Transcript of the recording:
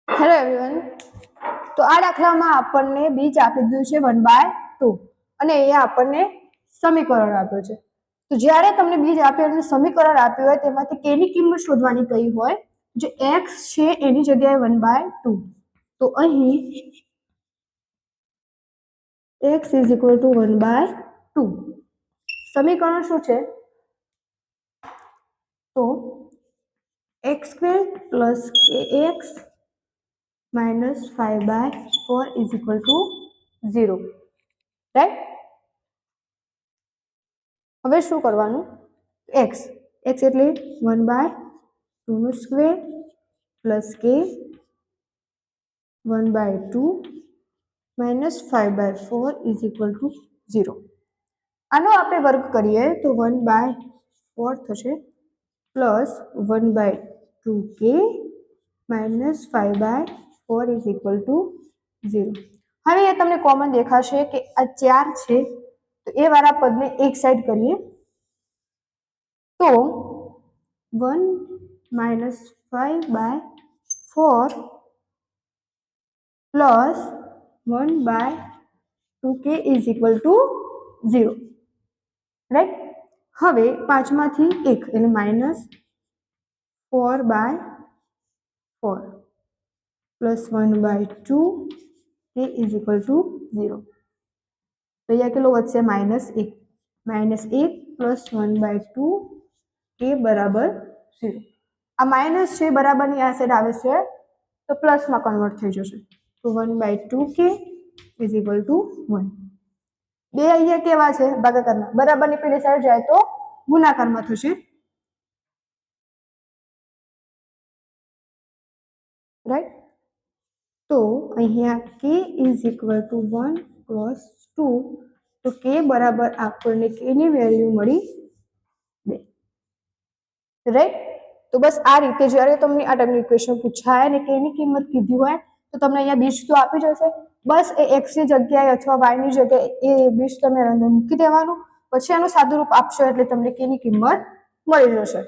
Hello everyone, તો આ દાખલામાં આપણને બીજ આપી દીધું છે 1/2 અને અહીંયા આપણને સમીકરણ આપ્યું છે. તો જ્યારે તમને બીજ આપ્યું અને સમીકરણ આપ્યું હોય તેમાંથી k ની કિંમત શોધવાની કહી હોય, જે x છે એની જગ્યાએ 1/2, તો અહીં x = 1/2. સમીકરણ શું છે? તો x² + kx - 5/4 = 0, રાઈટ? હવે શું કરવાનું? x એટલે 1/2² + k 1/2 - 5/4 = 0. આનો આપણે વર્ગ કરીએ તો 1/4 થશે પ્લસ 1/2k - 5/4 = 0. હવે એ તમને કોમન દેખાશે કે આ 4 છે, તો એ વાળા પદને એક સાઈડ કરીએ તો 1 - 5/4 પ્લસ 1/2k = 0, રાઈટ? હવે 5 માંથી 1 એટલે -4/4 પ્લસ 1/2k = 0. તો અહીંયા કેટલો વધશે? -1 પ્લસ 1/2k બરાબર 0. આ માઇનસ છે બરાબરની આ સાઈડ આવે છે તો પ્લસમાં કન્વર્ટ થઈ જશે, તો 1/2k = 1. બે અહીંયા કેવા છે? ભાગાકારમાં. બરાબરની પેલી સાઈડ જાય તો ગુણાકારમાં થશે, રાઈટ? તો અહીંયા k = 1 × 2, તો k બરાબર આપણને k ની વેલ્યુ મળી 2, રાઈટ? તો બસ આ રીતે જ્યારે તમને આ ટાઈપની ઇક્વેશન પૂછાય અને k ની કિંમત કીધી હોય તો તમને અહીંયા બીજ તો આપી જશે, બસ એ x ની જગ્યાએ અથવા y ની જગ્યાએ એ બીજ તમે અંદર મૂકી દેવાનું, પછી આનું સાદું રૂપ આપશો એટલે તમને k ની કિંમત મળી જશે.